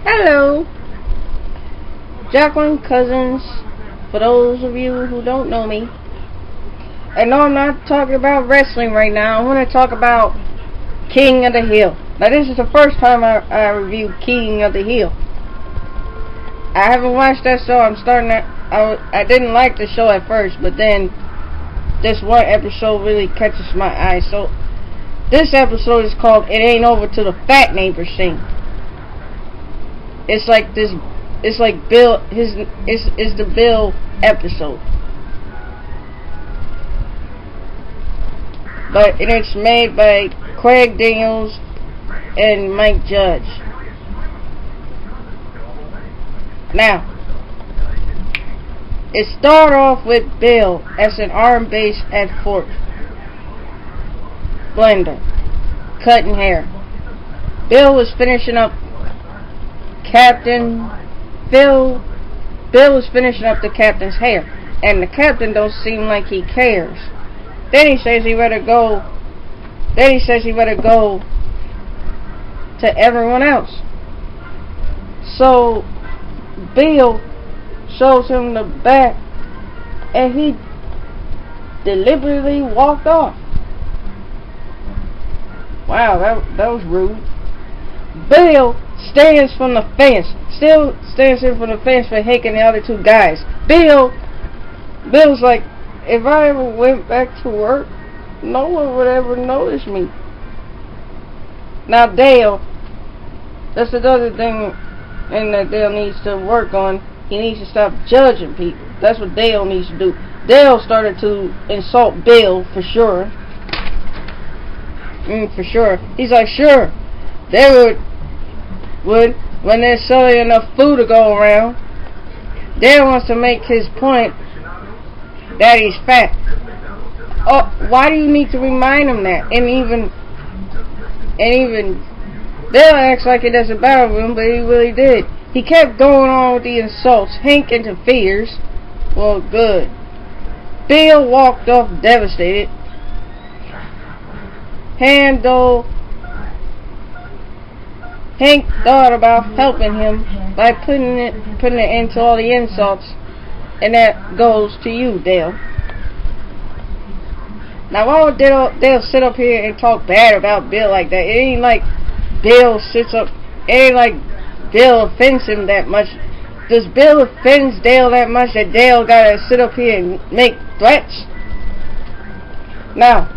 Hello, Jacqueline Cousins, for those of you who don't know me. And no, I'm not talking about wrestling right now. I want to talk about King of the Hill. Now, this is the first time I reviewed King of the Hill. I haven't watched that show. I didn't like the show at first, but then this one episode really catches my eye. So, this episode is called "It Ain't Over Till the Fat Neighbor Sing." It's like Bill. It's the Bill episode, but it's made by Craig Daniels and Mike Judge. Now, it started off with Bill as an arm base at Fort Blender, cutting hair. Bill was finishing up Bill was finishing up the captain's hair, and the captain don't seem like he cares. Then he says he better go to everyone else. So Bill shows him the back, and he deliberately walked off. Wow, that was rude. Bill stands from the fence, still stands in from the fence for hating the other two guys. Bill's like, if I ever went back to work, no one would ever notice me. Now Dale, that's another thing that Dale needs to work on. He needs to stop judging people. That's what Dale needs to do. Dale started to insult Bill for sure. For sure. He's like, sure, they would when there's selling enough food to go around. Dale wants to make his point that he's fat. Oh, why do you need to remind him that? And even Dale acts like it doesn't bother him, but he really did. He kept going on with the insults. Hank interferes. Well, good. Bill walked off devastated. Hank thought about helping him by putting it into all the insults, and that goes to you, Dale. Now, why would Dale sit up here and talk bad about Bill like that? It ain't like Bill offends him that much. Does Bill offend Dale that much that Dale gotta sit up here and make threats? Now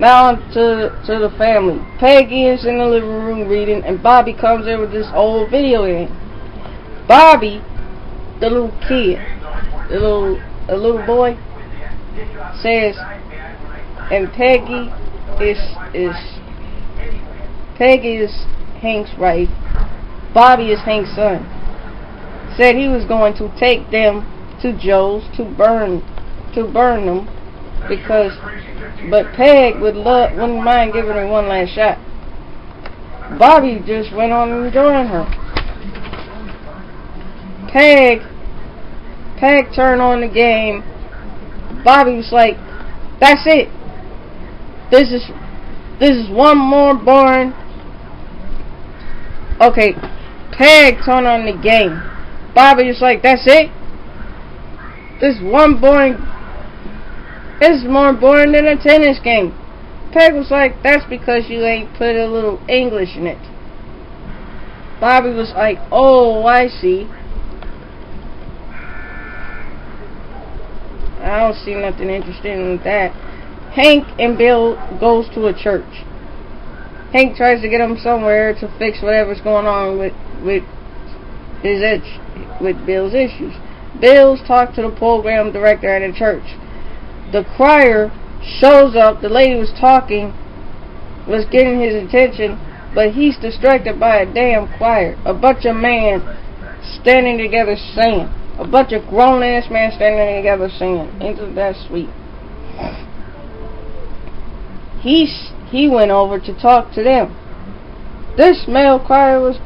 on to the family. Peggy is in the living room reading, and Bobby comes in with this old video game. Bobby, the little kid, a little boy, says, and Peggy is Hank's wife. Bobby is Hank's son. Said he was going to take them to Joe's to burn them, but Peg wouldn't mind giving her one last shot. Bobby just went on enjoying her. Peg turned on the game. Bobby was like, that's it. This is one more boring. Okay, Peg turned on the game. Bobby was like, that's it. This is more boring than a tennis game. Peg was like, that's because you ain't put a little English in it. Bobby was like, oh, I see. I don't see nothing interesting with that. Hank and Bill goes to a church. Hank tries to get him somewhere to fix whatever's going on with Bill's issues. Bill's talked to the program director at the church. The choir shows up. The lady was getting his attention, but he's distracted by a damn choir. A bunch of men standing together singing. A bunch of grown-ass men standing together singing. Isn't that sweet? He went over to talk to them. This male choir was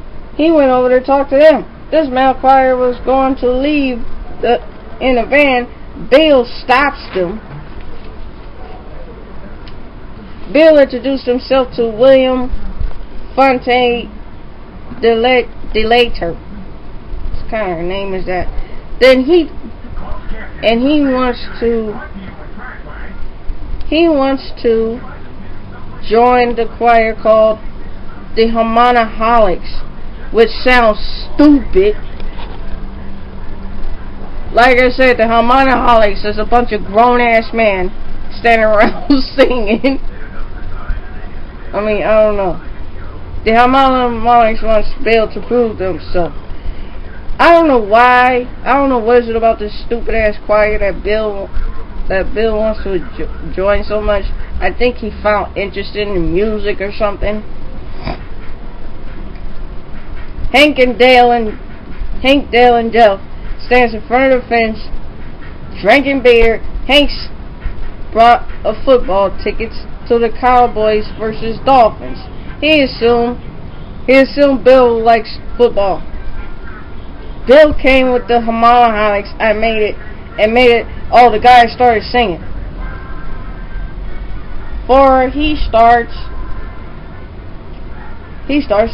going to leave in the van. Bill stops them. Bill introduced himself to William Fontaine Delator. What kind of name is that? Then he wants to join the choir called the Harmonaholics, which sounds stupid. Like I said, the Harmonaholics is a bunch of grown-ass men standing around singing. I mean, I don't know. The Harmonaholics wants Bill to prove themselves. I don't know why. I don't know what is it about this stupid-ass choir that Bill wants to join so much. I think he found interest in the music or something. Hank, Dale, and Jeff stands in front of the fence, drinking beer. Hank's brought a football tickets to the Cowboys versus Dolphins. He assumed Bill likes football. Bill came with the Harmonaholics and made it. All the guys started singing. For he starts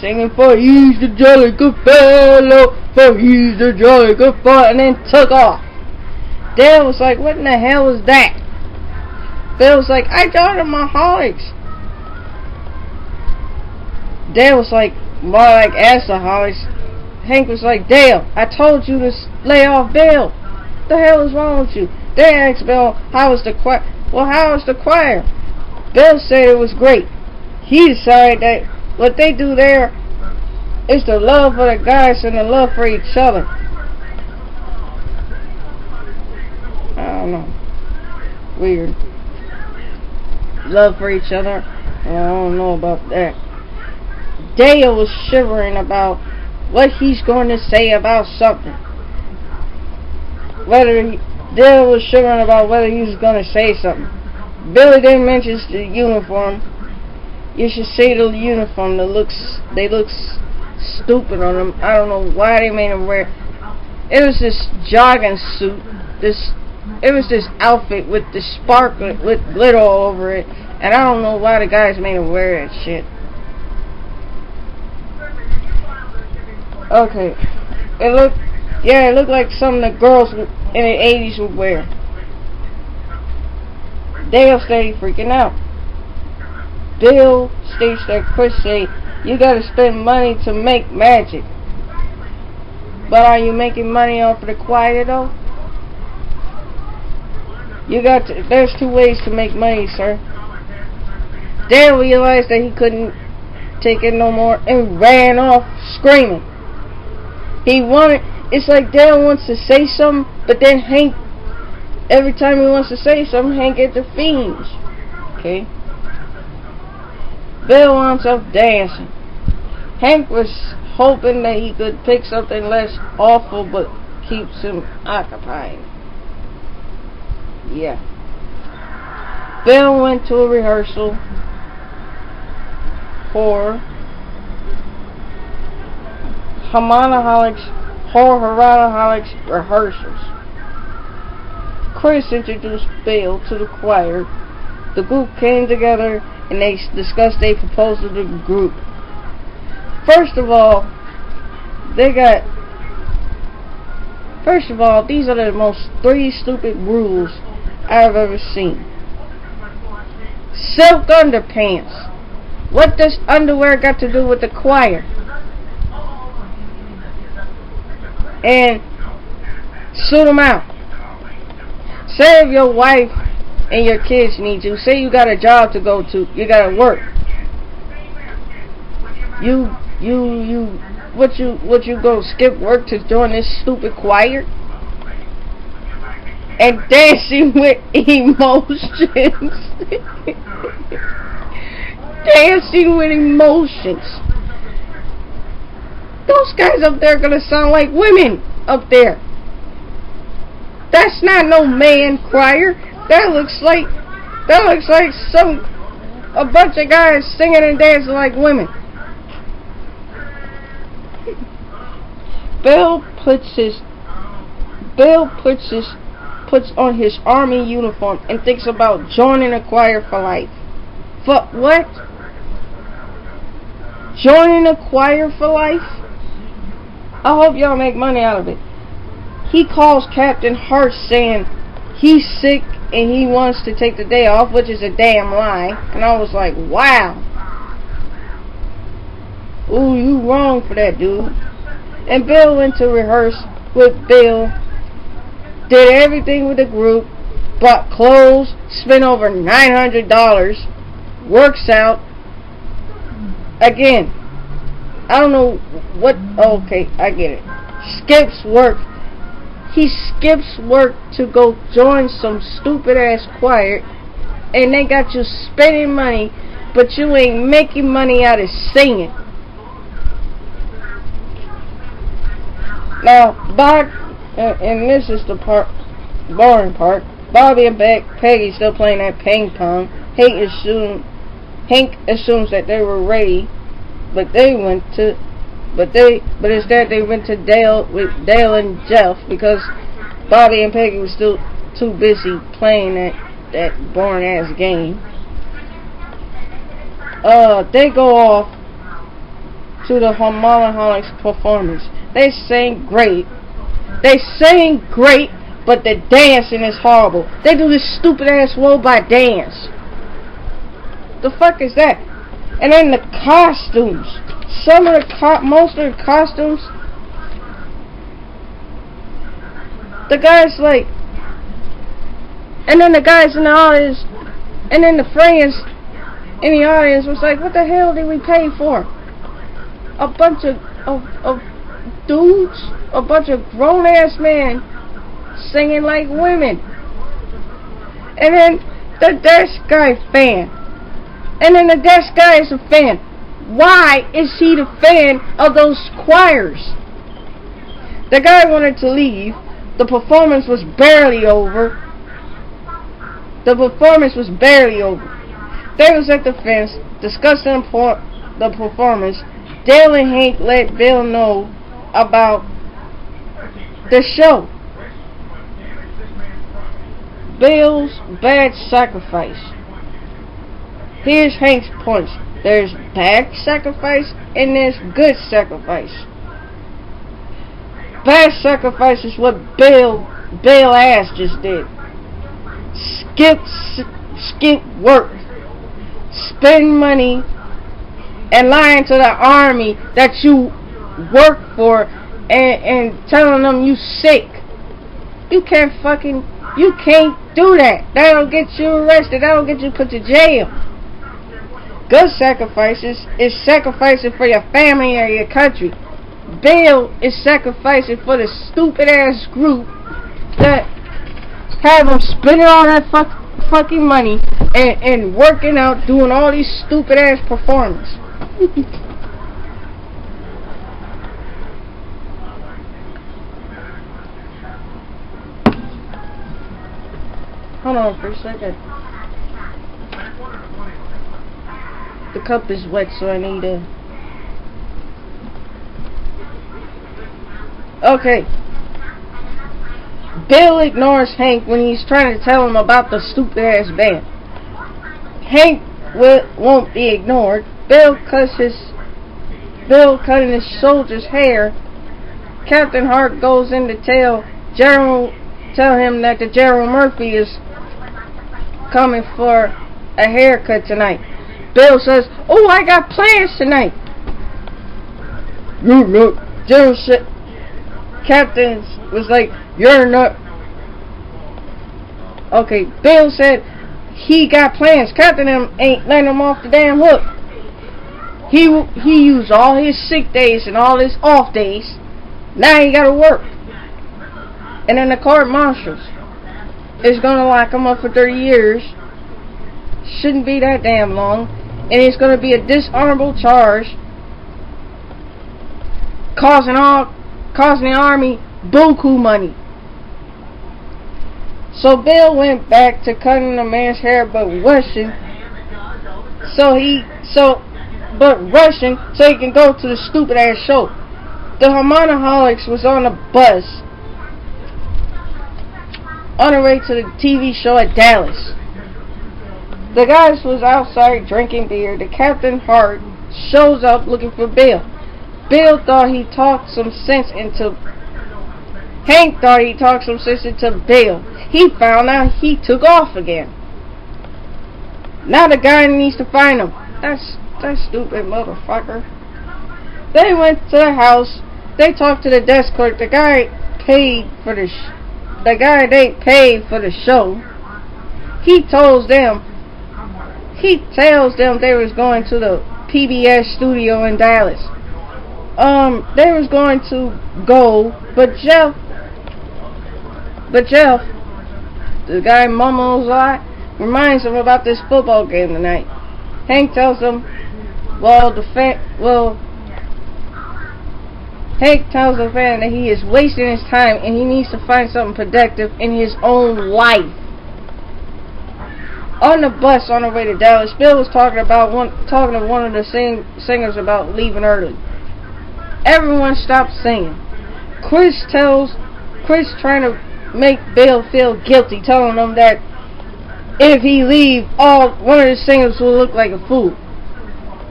singing, for he's the jolly good fellow, for he's the jolly good fellow, and then took off. Dale was like, what in the hell is that? Bill was like, I joined the Maholics. Dale was like, more like Asaholics. Hank was like, Dale, I told you to lay off Bill. What the hell is wrong with you? They asked Bill, how was the choir? Well, how was the choir? Bill said it was great. He decided that what they do there is the love for the guys and the love for each other. I don't know. Weird. Love for each other? Well, I don't know about that. Dale was shivering about what he's going to say about something. Dale was shivering about whether he was going to say something. Billy then mentions the uniform. You should see the uniform. They look stupid on them. I don't know why they made him wear. It was this jogging suit. It was this outfit with the sparkle with glitter all over it, and I don't know why the guys made him wear that shit. Okay, it looked like something the girls in the 80s would wear. Dale stayed freaking out. Bill states that Chris say, you gotta spend money to make magic. But are you making money off of the choir though? There's two ways to make money, sir. Dale realized that he couldn't take it no more and ran off screaming. It's like Dale wants to say something, but then Hank, every time he wants to say something, Hank gets the fiends. Okay? Bill winds up dancing. Hank was hoping that he could pick something less awful, but keeps him occupied. Yeah. Bill went to a rehearsal for Harmonaholics rehearsals. Chris introduced Bill to the choir. The group came together and they discussed a proposal to the group. First of all, these are the most three stupid rules I've ever seen. Silk underpants. What does underwear got to do with the choir? And suit them out. Say if your wife and your kids need you. Say you got a job to go to. You got to work. What you go skip work to join this stupid choir? And dancing with emotions. Dancing with emotions. Those guys up there are gonna sound like women up there. That's not no man choir. That looks like a bunch of guys singing and dancing like women. Bill puts on his army uniform and thinks about joining a choir for life. For what? joining a choir for life. I hope y'all make money out of it. He calls Captain Hart saying he's sick and he wants to take the day off, which is a damn lie. And I was like, wow. Ooh, you wrong for that, dude. And Bill went to rehearse with Bill. Did everything with the group. Bought clothes. Spent over $900. Works out. Again, I don't know what. Okay, I get it. Skips work. He skips work to go join some stupid ass choir, and they got you spending money, but you ain't making money out of singing. Now, Bob, and this is the boring part. Bobby and Peggy still playing that ping pong. Hank assumes that they were ready, but instead they went to Dale and Jeff because Bobby and Peggy were still too busy playing that boring ass game. They go off to the Harmoniholics performance. They sing great, but the dancing is horrible. They do this stupid ass robot dance. The fuck is that? And then the costumes. Most of the costumes, the guys like, and then the guys in the audience, and then the friends in the audience was like, what the hell did we pay for? A bunch of dudes, a bunch of grown ass men singing like women, and then the desk guy fan, and then the desk guy is a fan. Why is he the fan of those choirs? The guy wanted to leave. The performance was barely over. They was at the fence discussing the performance. Dale and Hank let Bill know about the show. Bill's bad sacrifice. Here's Hank's points. There's bad sacrifice and there's good sacrifice. Bad sacrifice is what Bill ass just did. Skip work. Spend money and lying to the army that you work for and telling them you sick. You can't do that. That'll get you arrested. That'll get you put to jail. Good sacrifices is sacrificing for your family or your country. Bill is sacrificing for the stupid ass group that have them spending all that fucking money and working out, doing all these stupid ass performances. Hold on for a second. The cup is wet, so I need to... Okay. Bill ignores Hank when he's trying to tell him about the stupid ass band. Hank won't be ignored. Bill cutting his soldier's hair. Captain Hart goes in to tell him that the General Murphy is coming for a haircut tonight. Bill says, "Oh, I got plans tonight." You look, General said. Captain was like, "You're not." Okay, Bill said he got plans. Captain ain't letting him off the damn hook. He used all his sick days and all his off days. Now he gotta work. And then the court marshals is gonna lock him up for 30 years. Shouldn't be that damn long. And it's gonna be a dishonorable charge, causing the army buku money. So Bill went back to cutting the man's hair, but rushing so he can go to the stupid ass show. The Harmoniholics was on a bus on the way to the TV show at Dallas. The guys was outside drinking beer. The Captain Hart shows up looking for Bill. Bill thought he talked some sense into Hank thought he talked some sense into Bill. He found out he took off again. Now the guy needs to find him. That stupid motherfucker. They went to the house. They talked to the desk clerk. The guy paid for the they paid for the show. He tells them they was going to the PBS studio in Dallas. They was going to go, but Jeff, the guy mumbles a lot, reminds him about this football game tonight. Hank tells him, Hank tells the fan that he is wasting his time and he needs to find something productive in his own life. On the bus on the way to Dallas, Bill was talking to one of the singers about leaving early. Everyone stopped singing. Chris trying to make Bill feel guilty, telling him that if he leave, one of the singers will look like a fool.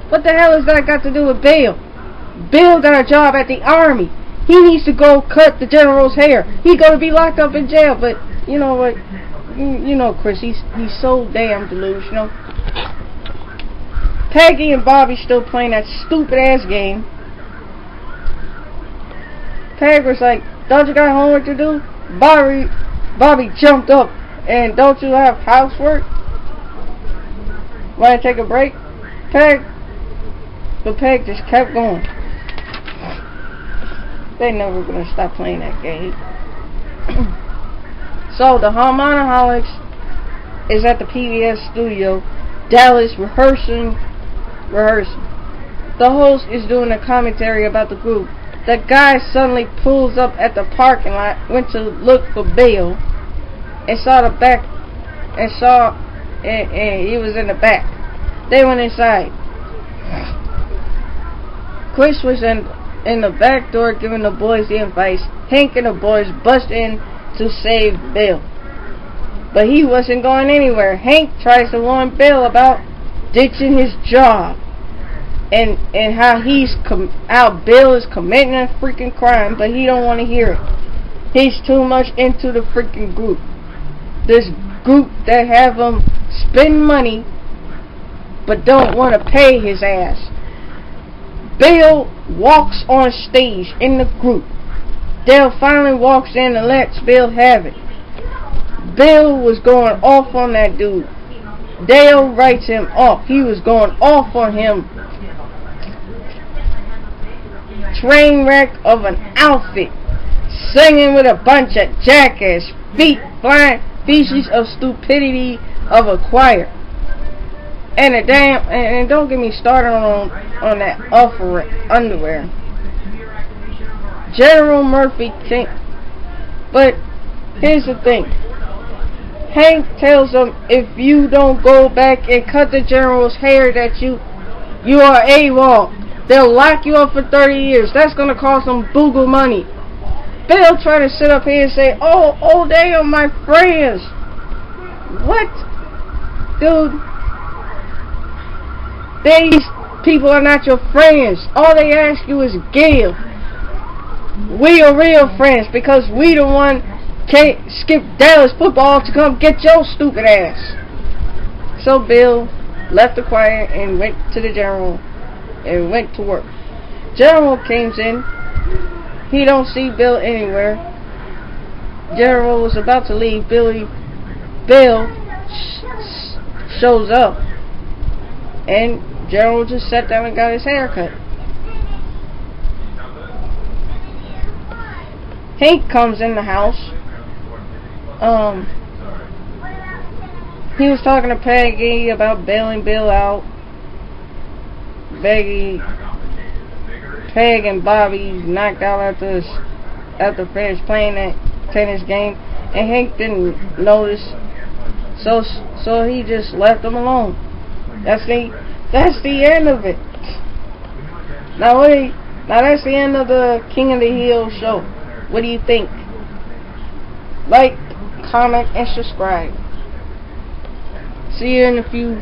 What the hell has that got to do with Bill? Bill got a job at the army. He needs to go cut the general's hair. He's gonna be locked up in jail. But you know what? You know Chris. He's so damn delusional. Peggy and Bobby still playing that stupid ass game. Peg was like, "Don't you got homework to do?" Bobby jumped up, and "Don't you have housework? Want to take a break?" But Peg just kept going. They never gonna stop playing that game. So the Harmonaholics is at the PBS studio, Dallas, rehearsing. The host is doing a commentary about the group. The guy suddenly pulls up at the parking lot, went to look for Bill, and he was in the back. They went inside. Chris was in the back door giving the boys the advice. Hank and the boys bust in to save Bill. But he wasn't going anywhere. Hank tries to warn Bill about ditching his job. And how Bill is committing a freaking crime, but he don't want to hear it. He's too much into the freaking group. This group that have him spend money, but don't want to pay his ass. Bill walks on stage in the group. Dale finally walks in and lets Bill have it. Bill was going off on that dude. Dale writes him off. He was going off on him. Train wreck of an outfit, singing with a bunch of jackass, feet flying, species of stupidity of a choir, and and don't get me started on that underwear. General Murphy came, but here's the thing. Hank tells him if you don't go back and cut the general's hair that you are AWOL. They'll lock you up for 30 years. That's going to cost them boogle money. Bill trying to sit up here and say, oh, they are my friends. What? Dude. These people are not your friends. All they ask you is give. We are real friends because we the one can't skip Dallas football to come get your stupid ass. So Bill left the choir and went to the general and went to work. General comes in. He don't see Bill anywhere. General was about to leave. Bill shows up, and General just sat down and got his hair cut. Hank comes in the house. He was talking to Peggy about bailing Bill out. Peg and Bobby knocked out after finish playing that tennis game, and Hank didn't notice, so he just left them alone. That's the end of it. Now that's the end of the King of the Hill show. What do you think? Like, comment, and subscribe. See you in a few